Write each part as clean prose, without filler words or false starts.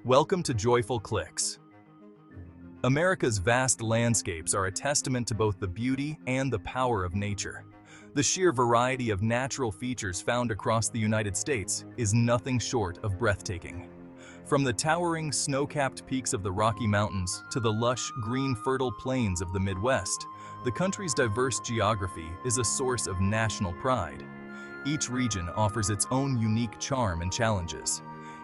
Welcome to Joyful Clicks. America's vast landscapes are a testament to both the beauty and the power of nature. The sheer variety of natural features found across the United States is nothing short of breathtaking. From the towering snow-capped peaks of the Rocky Mountains to the lush, green, fertile plains of the Midwest, the country's diverse geography is a source of national pride. Each region offers its own unique charm and challenges.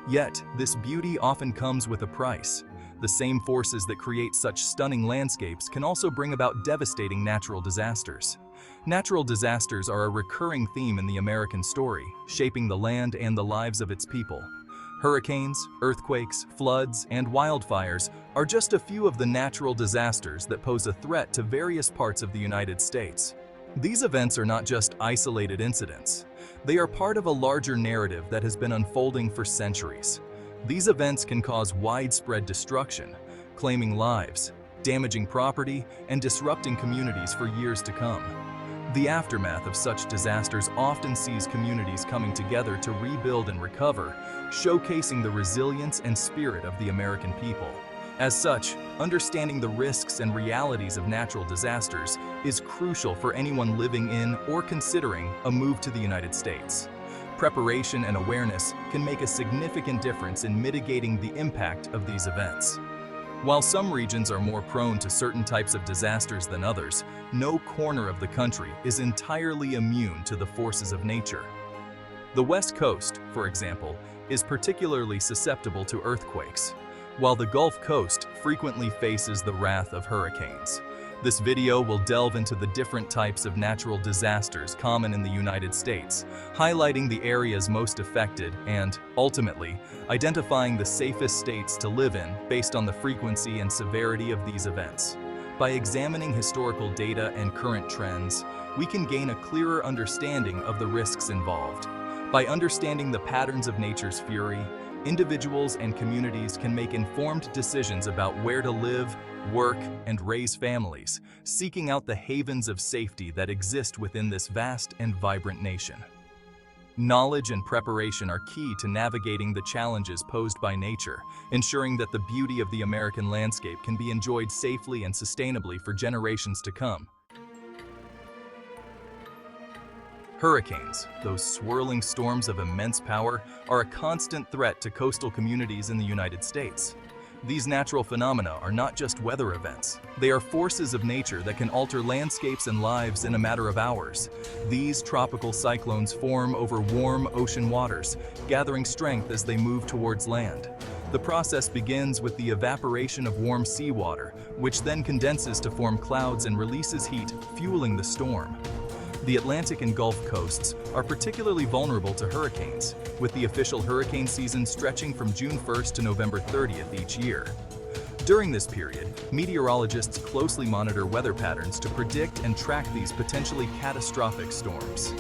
Yet, this beauty often comes with a price. The same forces that create such stunning landscapes can also bring about devastating natural disasters. Natural disasters are a recurring theme in the American story, shaping the land and the lives of its people. Hurricanes, earthquakes, floods, and wildfires are just a few of the natural disasters that pose a threat to various parts of the United States. These events are not just isolated incidents. They are part of a larger narrative that has been unfolding for centuries. These events can cause widespread destruction, claiming lives, damaging property, and disrupting communities for years to come. The aftermath of such disasters often sees communities coming together to rebuild and recover, showcasing the resilience and spirit of the American people. As such, understanding the risks and realities of natural disasters is crucial for anyone living in or considering a move to the United States. Preparation and awareness can make a significant difference in mitigating the impact of these events. While some regions are more prone to certain types of disasters than others, no corner of the country is entirely immune to the forces of nature. The West Coast, for example, is particularly susceptible to earthquakes, while the Gulf Coast frequently faces the wrath of hurricanes. This video will delve into the different types of natural disasters common in the United States, highlighting the areas most affected and, ultimately, identifying the safest states to live in based on the frequency and severity of these events. By examining historical data and current trends, we can gain a clearer understanding of the risks involved. By understanding the patterns of nature's fury, individuals and communities can make informed decisions about where to live, work, and raise families, seeking out the havens of safety that exist within this vast and vibrant nation. Knowledge and preparation are key to navigating the challenges posed by nature, ensuring that the beauty of the American landscape can be enjoyed safely and sustainably for generations to come. Hurricanes, those swirling storms of immense power, are a constant threat to coastal communities in the United States. These natural phenomena are not just weather events. They are forces of nature that can alter landscapes and lives in a matter of hours. These tropical cyclones form over warm ocean waters, gathering strength as they move towards land. The process begins with the evaporation of warm seawater, which then condenses to form clouds and releases heat, fueling the storm. The Atlantic and Gulf coasts are particularly vulnerable to hurricanes, with the official hurricane season stretching from June 1st to November 30th each year. During this period, meteorologists closely monitor weather patterns to predict and track these potentially catastrophic storms.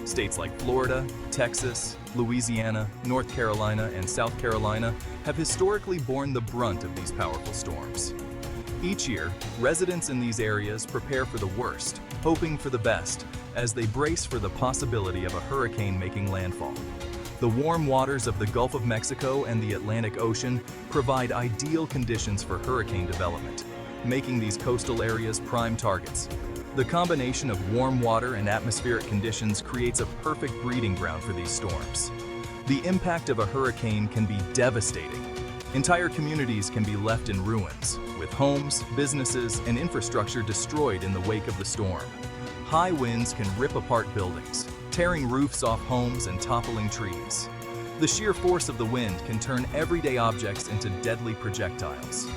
States like Florida, Texas, Louisiana, North Carolina, and South Carolina have historically borne the brunt of these powerful storms. Each year, residents in these areas prepare for the worst, hoping for the best, as they brace for the possibility of a hurricane making landfall. The warm waters of the Gulf of Mexico and the Atlantic Ocean provide ideal conditions for hurricane development, making these coastal areas prime targets. The combination of warm water and atmospheric conditions creates a perfect breeding ground for these storms. The impact of a hurricane can be devastating. Entire communities can be left in ruins, with homes, businesses, and infrastructure destroyed in the wake of the storm. High winds can rip apart buildings, tearing roofs off homes and toppling trees. The sheer force of the wind can turn everyday objects into deadly projectiles.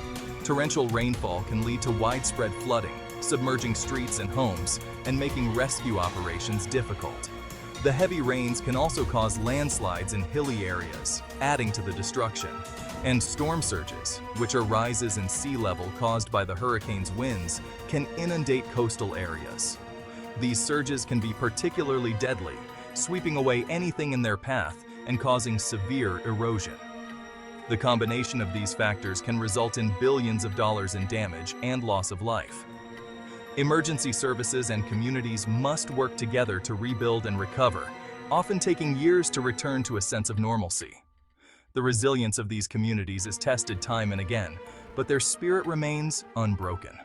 Torrential rainfall can lead to widespread flooding, submerging streets and homes, and making rescue operations difficult. The heavy rains can also cause landslides in hilly areas, adding to the destruction. And storm surges, which are rises in sea level caused by the hurricane's winds, can inundate coastal areas. These surges can be particularly deadly, sweeping away anything in their path and causing severe erosion. The combination of these factors can result in billions of dollars in damage and loss of life. Emergency services and communities must work together to rebuild and recover, often taking years to return to a sense of normalcy. The resilience of these communities is tested time and again, but their spirit remains unbroken.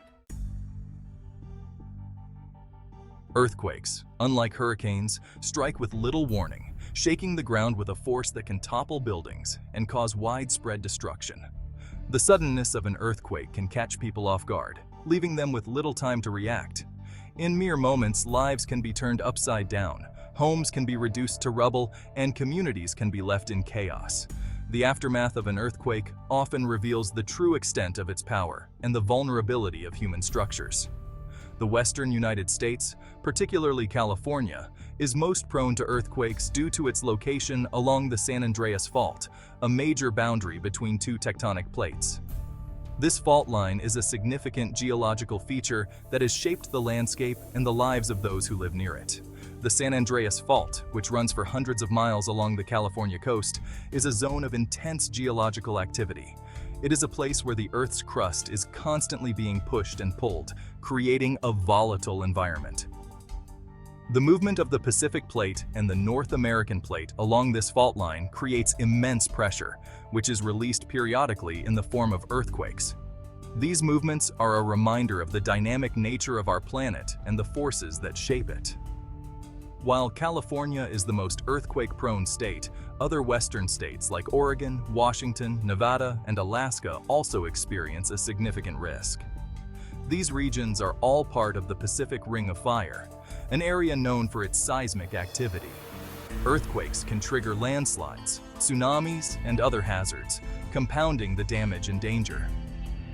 Earthquakes, unlike hurricanes, strike with little warning, shaking the ground with a force that can topple buildings and cause widespread destruction. The suddenness of an earthquake can catch people off guard, leaving them with little time to react. In mere moments, lives can be turned upside down, homes can be reduced to rubble, and communities can be left in chaos. The aftermath of an earthquake often reveals the true extent of its power and the vulnerability of human structures. The western United States, particularly California, is most prone to earthquakes due to its location along the San Andreas Fault, a major boundary between two tectonic plates. This fault line is a significant geological feature that has shaped the landscape and the lives of those who live near it. The San Andreas Fault, which runs for hundreds of miles along the California coast, is a zone of intense geological activity. It is a place where the Earth's crust is constantly being pushed and pulled, creating a volatile environment. The movement of the Pacific Plate and the North American Plate along this fault line creates immense pressure, which is released periodically in the form of earthquakes. These movements are a reminder of the dynamic nature of our planet and the forces that shape it. While California is the most earthquake-prone state, other western states like Oregon, Washington, Nevada, and Alaska also experience a significant risk. These regions are all part of the Pacific Ring of Fire, an area known for its seismic activity. Earthquakes can trigger landslides, tsunamis, and other hazards, compounding the damage and danger.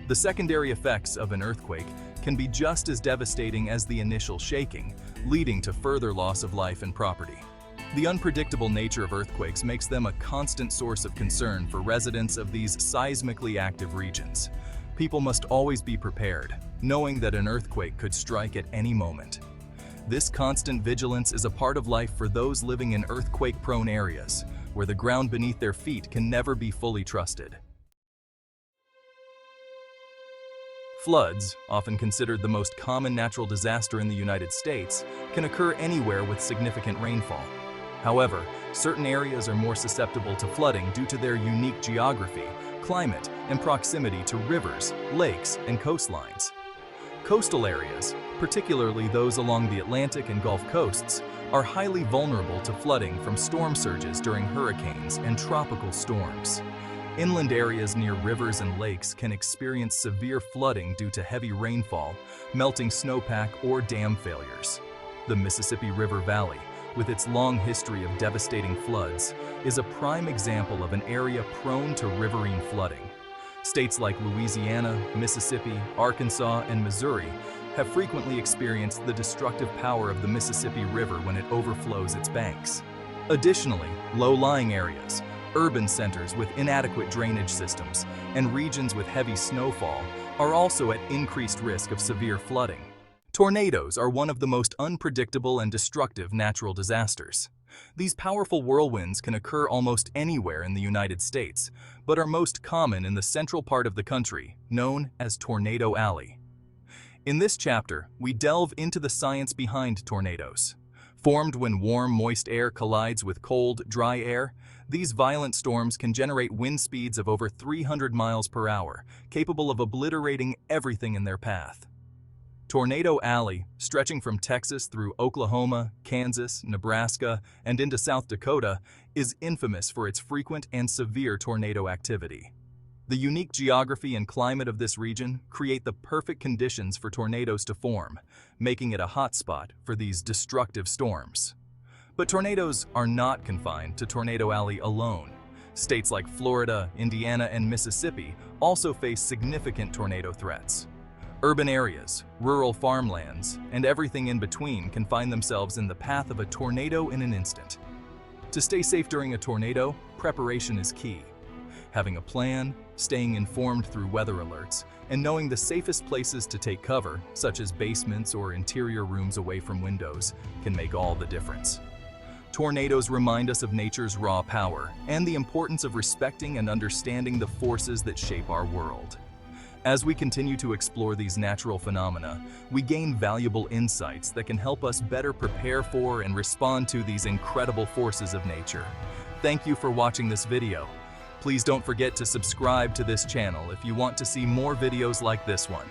The secondary effects of an earthquake can be just as devastating as the initial shaking, leading to further loss of life and property. The unpredictable nature of earthquakes makes them a constant source of concern for residents of these seismically active regions. People must always be prepared, knowing that an earthquake could strike at any moment. This constant vigilance is a part of life for those living in earthquake-prone areas, where the ground beneath their feet can never be fully trusted. Floods, often considered the most common natural disaster in the United States, can occur anywhere with significant rainfall. However, certain areas are more susceptible to flooding due to their unique geography, climate, and proximity to rivers, lakes, and coastlines. Coastal areas, particularly those along the Atlantic and Gulf coasts, are highly vulnerable to flooding from storm surges during hurricanes and tropical storms. Inland areas near rivers and lakes can experience severe flooding due to heavy rainfall, melting snowpack, or dam failures. The Mississippi River Valley, with its long history of devastating floods, is a prime example of an area prone to riverine flooding. States like Louisiana, Mississippi, Arkansas, and Missouri have frequently experienced the destructive power of the Mississippi River when it overflows its banks. Additionally, low-lying areas, urban centers with inadequate drainage systems, and regions with heavy snowfall are also at increased risk of severe flooding. Tornadoes are one of the most unpredictable and destructive natural disasters. These powerful whirlwinds can occur almost anywhere in the United States, but are most common in the central part of the country, known as Tornado Alley. In this chapter, we delve into the science behind tornadoes. Formed when warm, moist air collides with cold, dry air, these violent storms can generate wind speeds of over 300 miles per hour, capable of obliterating everything in their path. Tornado Alley, stretching from Texas through Oklahoma, Kansas, Nebraska, and into South Dakota, is infamous for its frequent and severe tornado activity. The unique geography and climate of this region create the perfect conditions for tornadoes to form, making it a hotspot for these destructive storms. But tornadoes are not confined to Tornado Alley alone. States like Florida, Indiana, and Mississippi also face significant tornado threats. Urban areas, rural farmlands, and everything in between can find themselves in the path of a tornado in an instant. To stay safe during a tornado, preparation is key. Having a plan, staying informed through weather alerts, and knowing the safest places to take cover, such as basements or interior rooms away from windows, can make all the difference. Tornadoes remind us of nature's raw power and the importance of respecting and understanding the forces that shape our world. As we continue to explore these natural phenomena, we gain valuable insights that can help us better prepare for and respond to these incredible forces of nature. Thank you for watching this video. Please don't forget to subscribe to this channel if you want to see more videos like this one.